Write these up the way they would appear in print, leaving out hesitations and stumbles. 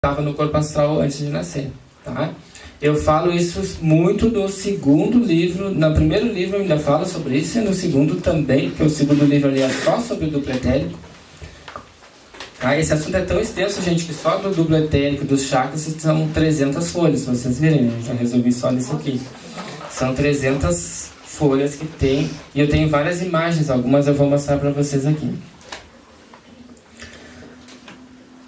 estava no corpo astral antes de nascer, tá? Eu falo isso muito no segundo livro. No primeiro livro eu ainda falo sobre isso, e no segundo também, porque o segundo livro ali é só sobre o duplo etérico. Tá? Esse assunto é tão extenso, gente, que só do duplo etérico dos chakras são 300 folhas, se vocês verem. Eu já resolvi só nisso aqui. São 300 folhas que tem, e eu tenho várias imagens, algumas eu vou mostrar para vocês aqui.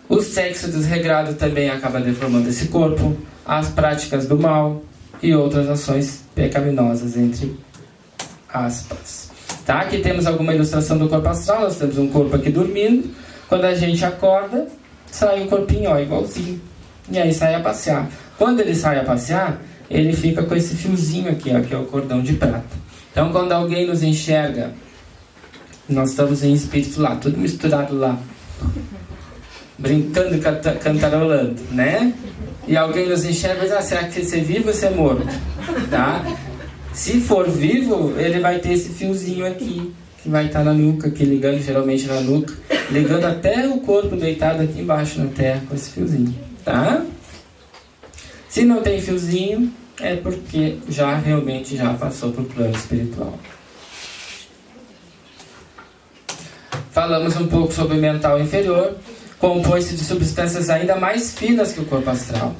O sexo desregrado também acaba deformando esse corpo, as práticas do mal e outras ações pecaminosas, entre aspas. Tá? Aqui temos alguma ilustração do corpo astral. Nós temos um corpo aqui dormindo. Quando a gente acorda, sai o corpinho, ó, igualzinho. E aí sai a passear. Quando ele sai a passear, ele fica com esse fiozinho aqui, ó, que é o cordão de prata. Então, quando alguém nos enxerga, nós estamos em espírito lá, tudo misturado lá, brincando e cantarolando, né? E alguém nos enxerga e diz, será que você é vivo ou você é morto? Tá? Se for vivo, ele vai ter esse fiozinho aqui, que vai estar na nuca, aqui ligando geralmente na nuca, ligando até o corpo deitado aqui embaixo na terra com esse fiozinho, tá? Se não tem fiozinho, é porque realmente já passou para o plano espiritual. Falamos um pouco sobre o mental inferior. Compõe-se de substâncias ainda mais finas que o corpo astral.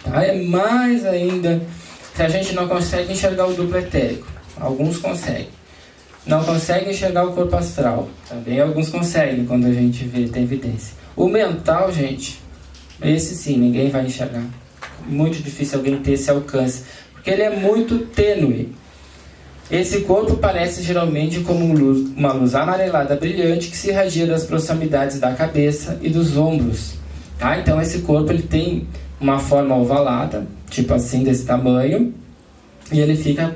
Tá? É mais ainda que a gente não consegue enxergar o duplo etérico. Alguns conseguem. Não conseguem enxergar o corpo astral. Também alguns conseguem quando a gente vê, tem evidência. O mental, gente, esse sim, ninguém vai enxergar. Muito difícil alguém ter esse alcance, porque ele é muito tênue. Esse corpo parece geralmente como uma luz amarelada brilhante que se irradia das proximidades da cabeça e dos ombros. Tá? Então esse corpo ele tem uma forma ovalada, tipo assim, desse tamanho, e ele fica,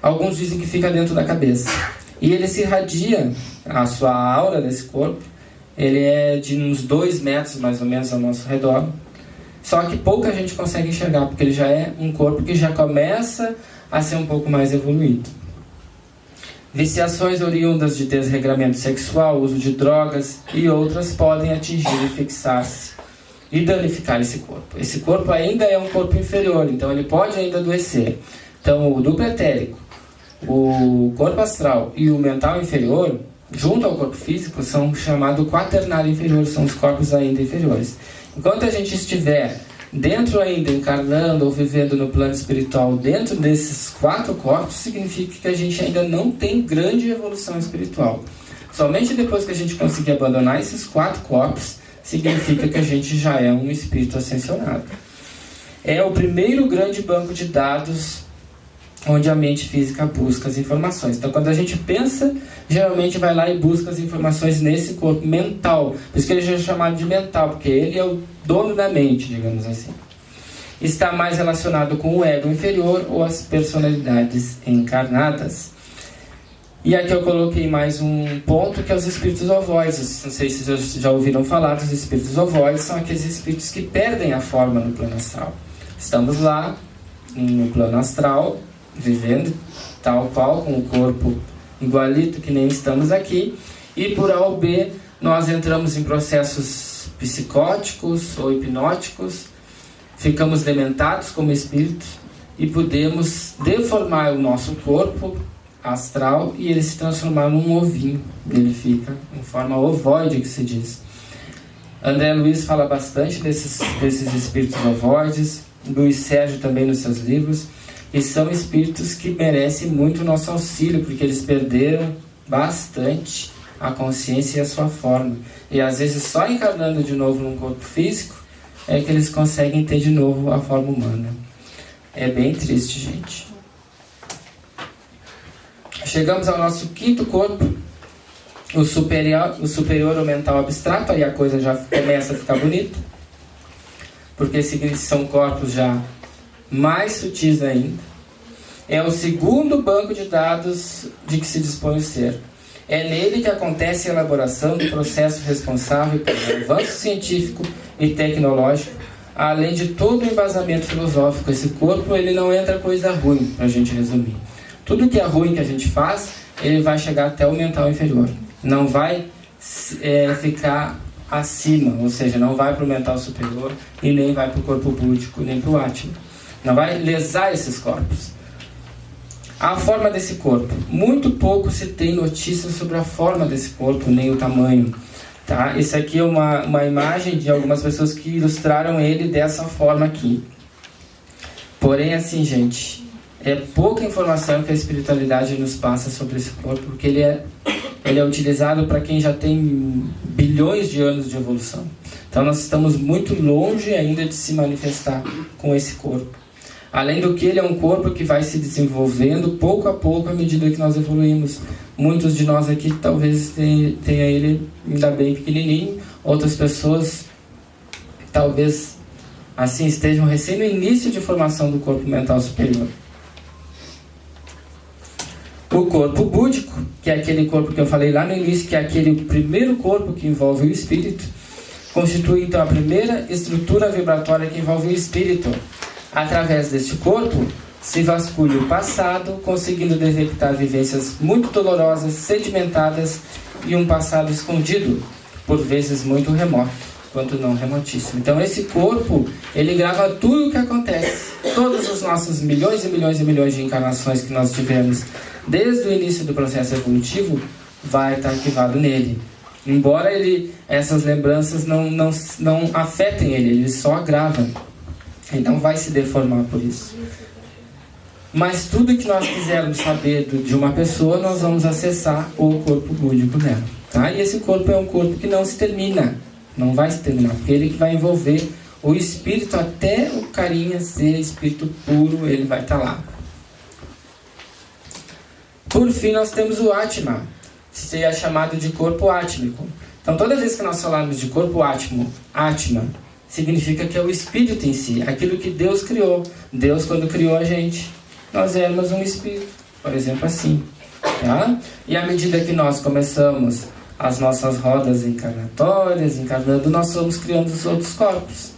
alguns dizem que fica dentro da cabeça. E ele se irradia, a sua aura desse corpo, ele é de uns 2 metros mais ou menos ao nosso redor. Só que pouca gente consegue enxergar, porque ele já é um corpo que já começa a ser um pouco mais evoluído. Viciações oriundas de desregramento sexual, uso de drogas e outras podem atingir e fixar-se e danificar esse corpo. Esse corpo ainda é um corpo inferior, então ele pode ainda adoecer. Então o duplo etérico, o corpo astral e o mental inferior, junto ao corpo físico, são chamados quaternário inferior, são os corpos ainda inferiores. Enquanto a gente estiver dentro ainda, encarnando ou vivendo no plano espiritual, dentro desses 4 corpos, significa que a gente ainda não tem grande evolução espiritual. Somente depois que a gente conseguir abandonar esses 4 corpos, significa que a gente já é um espírito ascensionado. É o primeiro grande banco de dados onde a mente física busca as informações. Então, quando a gente pensa, geralmente vai lá e busca as informações nesse corpo mental. Por isso que ele já é chamado de mental, porque ele é o dono da mente, digamos assim. Está mais relacionado com o ego inferior ou as personalidades encarnadas. E aqui eu coloquei mais um ponto, que é os espíritos ovoides. Não sei se vocês já ouviram falar dos espíritos ovoides. São aqueles espíritos que perdem a forma no plano astral. Estamos lá, no plano astral, vivendo tal qual, com o corpo igualito que nem estamos aqui, e por A ou B nós entramos em processos psicóticos ou hipnóticos, ficamos dementados como espírito e podemos deformar o nosso corpo astral e ele se transformar num ovinho. Ele fica em forma ovoide, que se diz. André Luiz fala bastante desses espíritos ovoides, Luiz Sérgio também nos seus livros. E são espíritos que merecem muito o nosso auxílio, porque eles perderam bastante a consciência e a sua forma. E às vezes só encarnando de novo num corpo físico é que eles conseguem ter de novo a forma humana. É bem triste, gente. Chegamos ao nosso 5º corpo, o superior ou mental abstrato. Aí a coisa já começa a ficar bonita, porque são corpos já mais sutis ainda. É o segundo banco de dados de que se dispõe o ser. É nele que acontece a elaboração do processo responsável pelo avanço científico e tecnológico, além de todo o embasamento filosófico. Esse corpo, ele não entra coisa ruim, para a gente resumir. Tudo que é ruim que a gente faz, ele vai chegar até o mental inferior. Não vai ficar acima, ou seja, não vai para o mental superior e nem vai para o corpo búdico, nem para o Atma. Não vai lesar esses corpos. A forma desse corpo. Muito pouco se tem notícia sobre a forma desse corpo, nem o tamanho. Tá? Isso aqui é uma imagem de algumas pessoas que ilustraram ele dessa forma aqui. Porém, assim, gente, é pouca informação que a espiritualidade nos passa sobre esse corpo, porque ele é utilizado para quem já tem bilhões de anos de evolução. Então nós estamos muito longe ainda de se manifestar com esse corpo. Além do que, ele é um corpo que vai se desenvolvendo pouco a pouco à medida que nós evoluímos. Muitos de nós aqui talvez tenha ele ainda bem pequenininho, outras pessoas talvez assim estejam recém no início de formação do corpo mental superior. O corpo búdico, que é aquele corpo que eu falei lá no início, que é aquele primeiro corpo que envolve o espírito, constitui então a primeira estrutura vibratória que envolve o espírito. Através deste corpo, se vasculha o passado, conseguindo detectar vivências muito dolorosas, sedimentadas e um passado escondido, por vezes muito remoto, quanto não remotíssimo. Então esse corpo, ele grava tudo o que acontece. Todos os nossos milhões e milhões e milhões de encarnações que nós tivemos desde o início do processo evolutivo, vai estar arquivado nele. Embora essas lembranças não afetem ele só gravam. Então vai se deformar por isso. Mas tudo que nós quisermos saber de uma pessoa, nós vamos acessar o corpo búdico dela. Tá? E esse corpo é um corpo que não se termina. Não vai se terminar, porque ele que vai envolver o espírito até o carinha ser espírito puro, ele vai estar lá. Por fim, nós temos o Atma, que é chamado de corpo átmico. Então, toda vez que nós falarmos de corpo Atma, significa que é o espírito em si, aquilo que Deus criou. Deus, quando criou a gente, nós éramos um espírito, por exemplo, assim. Tá? E à medida que nós começamos as nossas rodas encarnatórias, encarnando, nós vamos criando os outros corpos.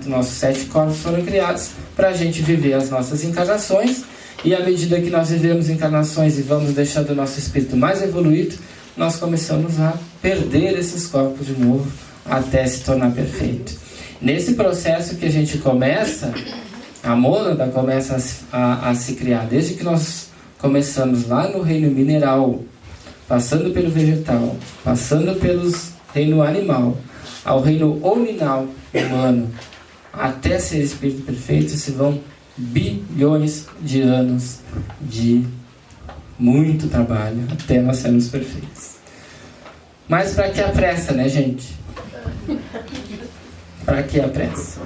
Nossos 7 corpos foram criados para a gente viver as nossas encarnações. E à medida que nós vivemos encarnações e vamos deixando o nosso espírito mais evoluído, nós começamos a perder esses corpos de novo, até se tornar perfeito. Nesse processo que a gente começa, a mônada começa a se criar, desde que nós começamos lá no reino mineral, passando pelo vegetal, passando pelo reino animal, ao reino hominal humano, até ser espírito perfeito, se vão bilhões de anos de muito trabalho até nós sermos perfeitos. Mas para que a pressa, né, gente? Para que a pressa?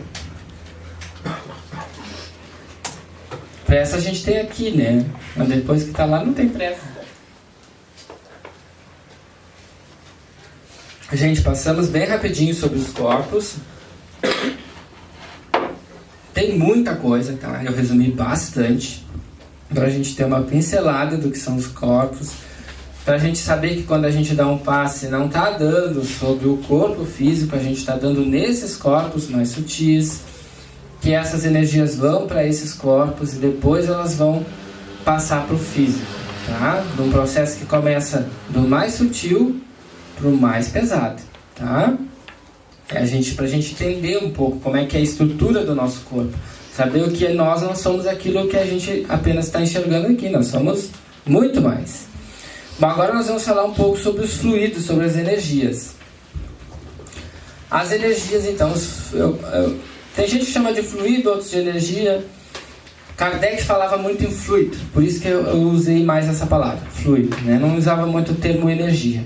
Pressa a gente tem aqui, né? Mas depois que está lá não tem pressa. Gente, passamos bem rapidinho sobre os corpos. Tem muita coisa, tá? Eu resumi bastante para a gente ter uma pincelada do que são os corpos, para a gente saber que quando a gente dá um passe, não está dando sobre o corpo físico, a gente está dando nesses corpos mais sutis, que essas energias vão para esses corpos e depois elas vão passar para o físico, tá? Num processo que começa do mais sutil para o mais pesado, tá? Para a gente entender um pouco como é que é a estrutura do nosso corpo, saber o que nós não somos aquilo que a gente apenas está enxergando aqui, nós somos muito mais. Bom, agora nós vamos falar um pouco sobre os fluidos, sobre as energias. As energias, então, tem gente que chama de fluido, outros de energia. Kardec falava muito em fluido, por isso que eu usei mais essa palavra, fluido, né? Não usava muito o termo energia,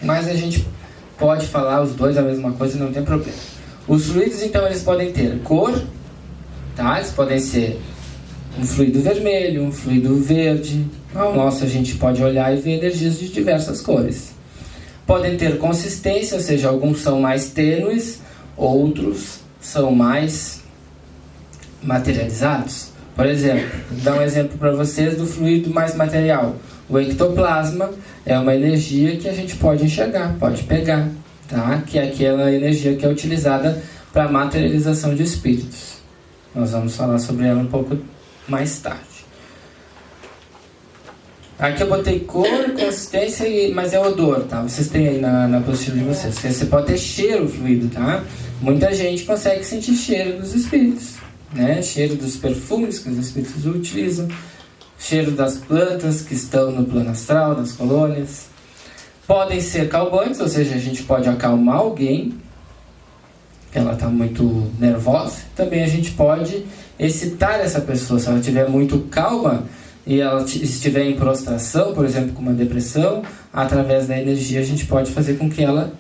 mas a gente pode falar os dois a mesma coisa, não tem problema. Os fluidos, então, eles podem ter cor, tá? Eles podem ser um fluido vermelho, um fluido verde. Ao nosso, a gente pode olhar e ver energias de diversas cores. Podem ter consistência, ou seja, alguns são mais tênues, outros são mais materializados. Por exemplo, vou dar um exemplo para vocês do fluido mais material. O ectoplasma é uma energia que a gente pode enxergar, pode pegar, tá? Que é aquela energia que é utilizada para a materialização de espíritos. Nós vamos falar sobre ela um pouco mais tarde. Aqui eu botei cor, consistência, mas é odor, tá? Vocês têm aí na apostila de vocês. Você pode ter cheiro fluido, tá? Muita gente consegue sentir cheiro dos espíritos, né? Cheiro dos perfumes que os espíritos utilizam, cheiro das plantas que estão no plano astral, das colônias. Podem ser calmantes, ou seja, a gente pode acalmar alguém, ela está muito nervosa. Também a gente pode excitar essa pessoa, se ela estiver muito calma e ela estiver em prostração, por exemplo, com uma depressão, através da energia a gente pode fazer com que ela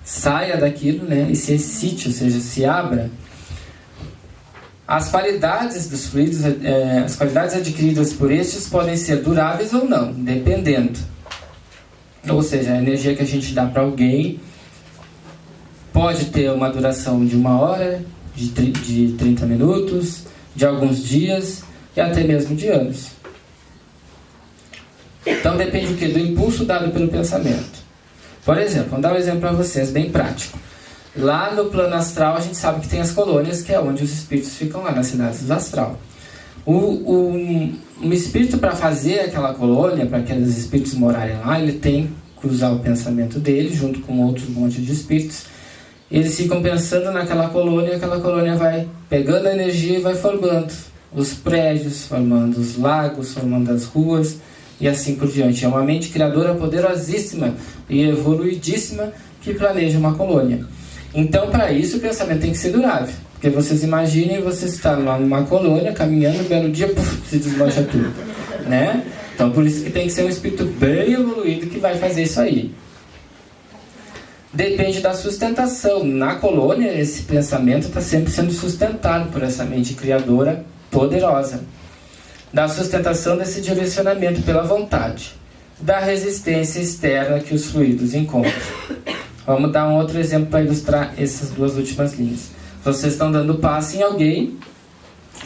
saia daquilo, né, e se excite, ou seja, se abra. As qualidades dos fluidos, as qualidades adquiridas por estes podem ser duráveis ou não, dependendo. Ou seja, a energia que a gente dá para alguém pode ter uma duração de 1 hora, de 30 minutos, de alguns dias e até mesmo de anos. Então depende do quê? Do impulso dado pelo pensamento. Por exemplo, vamos dar um exemplo para vocês, bem prático. Lá no plano astral a gente sabe que tem as colônias, que é onde os espíritos ficam lá, nas cidades do astral. Um espírito, para fazer aquela colônia, para aqueles espíritos morarem lá, ele tem que usar o pensamento dele, junto com outros montes de espíritos. Eles ficam pensando naquela colônia, e aquela colônia vai pegando a energia e vai formando os prédios, formando os lagos, formando as ruas, e assim por diante. É uma mente criadora poderosíssima e evoluidíssima que planeja uma colônia. Então, para isso, o pensamento tem que ser durável. Porque vocês imaginem, você está lá numa colônia, caminhando, um belo dia, se desmancha tudo, né? Então, por isso que tem que ser um espírito bem evoluído que vai fazer isso aí. Depende da sustentação. Na colônia, esse pensamento está sempre sendo sustentado por essa mente criadora poderosa. Da sustentação desse direcionamento pela vontade. Da resistência externa que os fluidos encontram. Vamos dar um outro exemplo para ilustrar essas duas últimas linhas. Vocês estão dando passe em alguém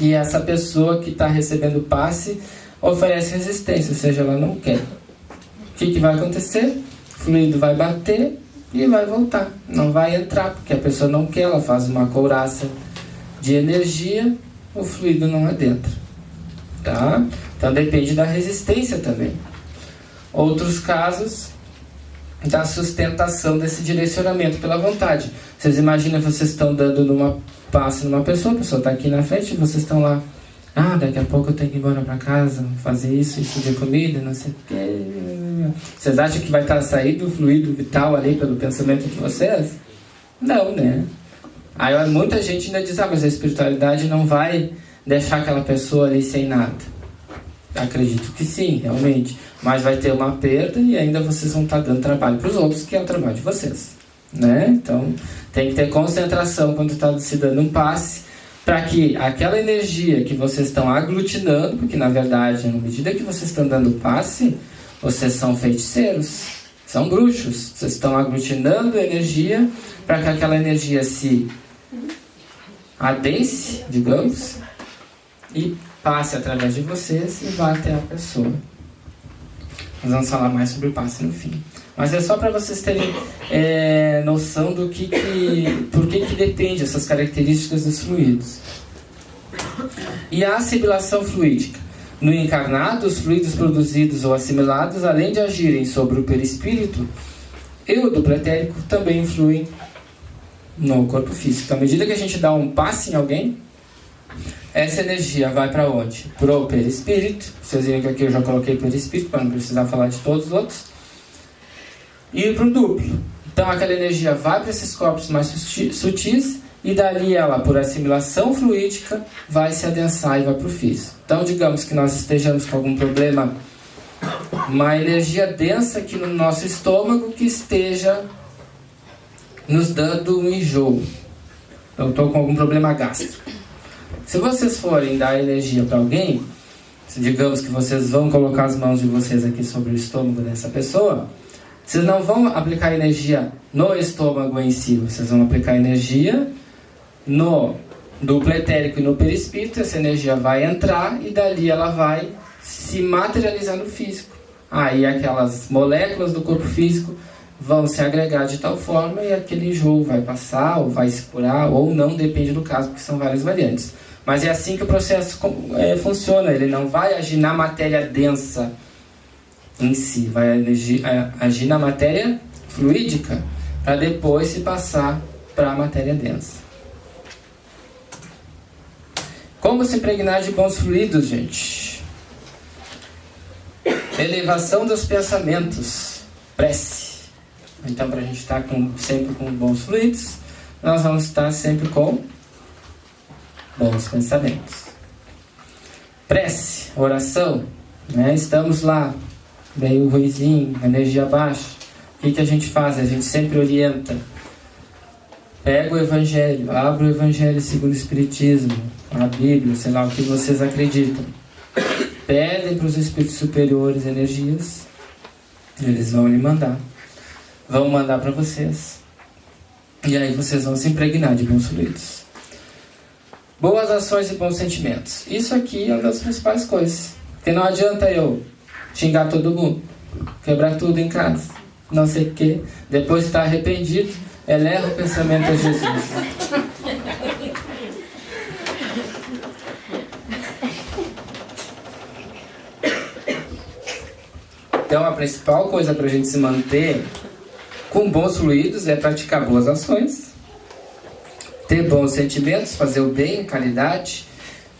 e essa pessoa que está recebendo passe oferece resistência, ou seja, ela não quer. O que vai acontecer? O fluido vai bater e vai voltar. Não vai entrar, porque a pessoa não quer, ela faz uma couraça de energia, o fluido não adentra. Tá? Então depende da resistência também. Outros casos, da sustentação desse direcionamento pela vontade. Vocês imaginam, vocês estão dando passe numa pessoa, a pessoa está aqui na frente e vocês estão lá. Daqui a pouco eu tenho que ir embora para casa, fazer isso de comida, não sei o quê. Vocês acham que vai estar saindo o fluido vital ali pelo pensamento de vocês? Não, né? Aí muita gente ainda diz, mas a espiritualidade não vai deixar aquela pessoa ali sem nada. Acredito que sim, realmente. Mas vai ter uma perda e ainda vocês vão estar dando trabalho para os outros, que é o trabalho de vocês, né? Então, tem que ter concentração quando está se dando um passe, para que aquela energia que vocês estão aglutinando, porque na verdade, na medida que vocês estão dando passe, vocês são feiticeiros, são bruxos. Vocês estão aglutinando energia para que aquela energia se adense, digamos, e passe através de vocês e vá até a pessoa. Nós vamos falar mais sobre o passe no fim. Mas é só para vocês terem noção do por que depende essas características dos fluidos. E a assimilação fluídica. No encarnado, os fluidos produzidos ou assimilados, além de agirem sobre o perispírito e o duplo etérico, também influem no corpo físico. Então, à medida que a gente dá um passe em alguém, essa energia vai para onde? Para o perispírito. Vocês viram que aqui eu já coloquei perispírito, para não precisar falar de todos os outros. E para o duplo. Então aquela energia vai para esses corpos mais sutis e dali ela, por assimilação fluídica, vai se adensar e vai para o físico. Então digamos que nós estejamos com algum problema, uma energia densa aqui no nosso estômago que esteja nos dando um enjoo. Eu estou com algum problema gástrico. Se vocês forem dar energia para alguém, digamos que vocês vão colocar as mãos de vocês aqui sobre o estômago dessa pessoa, vocês não vão aplicar energia no estômago em si, vocês vão aplicar energia no duplo etérico e no perispírito. Essa energia vai entrar e dali ela vai se materializar no físico. Aí aquelas moléculas do corpo físico vão se agregar de tal forma e aquele enjoo vai passar, ou vai se curar, ou não, depende do caso, porque são várias variantes. Mas é assim que o processo funciona, ele não vai agir na matéria densa em si, vai agir na matéria fluídica para depois se passar para a matéria densa. Como se impregnar de bons fluidos, gente? Elevação dos pensamentos, prece. Então, para a gente estar sempre com bons fluidos, nós vamos estar sempre com bons pensamentos. Prece, oração, né? Estamos lá, meio ruizinho, energia baixa. O que a gente faz? A gente sempre orienta. Pega o Evangelho, abre o Evangelho segundo o Espiritismo, a Bíblia, sei lá o que vocês acreditam. Pedem para os Espíritos superiores energias, eles vão lhe mandar. Vão mandar para vocês. E aí vocês vão se impregnar de bons fluidos. Boas ações e bons sentimentos. Isso aqui é uma das principais coisas. Porque não adianta eu xingar todo mundo, quebrar tudo em casa, não sei o quê. Depois de estar arrependido, eleva o pensamento a Jesus. Então a principal coisa para a gente se manter com bons fluidos é praticar boas ações, ter bons sentimentos, fazer o bem, caridade.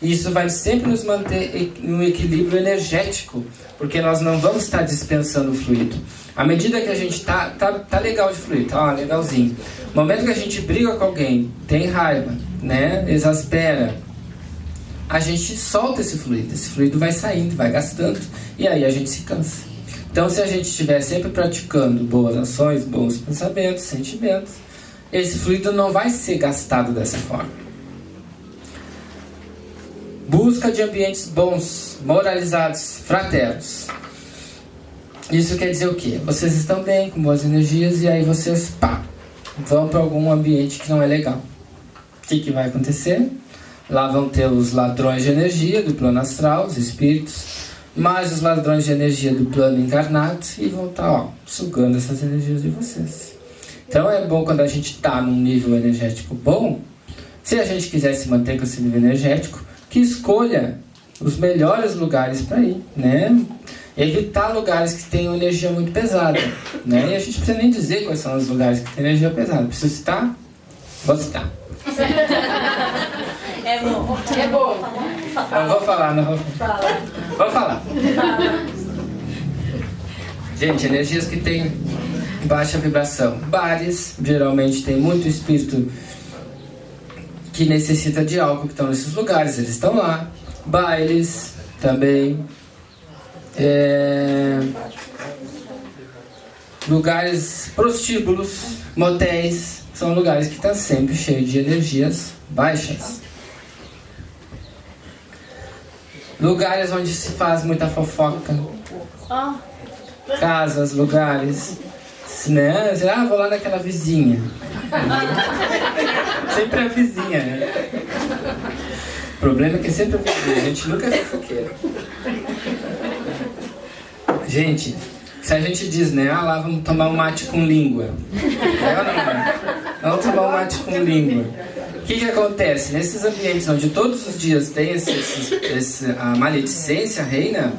Isso vai sempre nos manter em um equilíbrio energético, porque nós não vamos estar dispensando o fluido. À medida que a gente tá legal de fluido, tá legalzinho. No momento que a gente briga com alguém, tem raiva, né, exaspera, a gente solta esse fluido vai saindo, vai gastando, e aí a gente se cansa. Então, se a gente estiver sempre praticando boas ações, bons pensamentos, sentimentos, esse fluido não vai ser gastado dessa forma. Busca de ambientes bons, moralizados, fraternos. Isso quer dizer o quê? Vocês estão bem, com boas energias, e aí vocês, vão para algum ambiente que não é legal. O que vai acontecer? Lá vão ter os ladrões de energia do plano astral, os espíritos, mais os ladrões de energia do plano encarnado, e vão estar sugando essas energias de vocês. Então é bom quando a gente está num nível energético bom, se a gente quiser se manter com esse nível energético, que escolha os melhores lugares para ir, né? Evitar lugares que tenham energia muito pesada, né? E a gente não precisa nem dizer quais são os lugares que têm energia pesada. Precisa citar? Vou citar. É bom. É bom. Eu vou falar, não vou falar. Vou falar. Gente, energias que têm baixa vibração. Bares, geralmente tem muito espírito que necessita de álcool, que estão nesses lugares, eles estão lá. Bailes também. Lugares, prostíbulos, motéis, são lugares que estão sempre cheios de energias baixas. Lugares onde se faz muita fofoca. Casas, lugares, né? Vou lá naquela vizinha. Sempre a vizinha, né? O problema é que é sempre a vizinha, a gente nunca é fofoqueiro. Gente, se a gente diz, né? Lá vamos tomar um mate com língua. Vamos tomar um mate com língua. O que acontece? Nesses ambientes onde todos os dias tem a maledicência reina,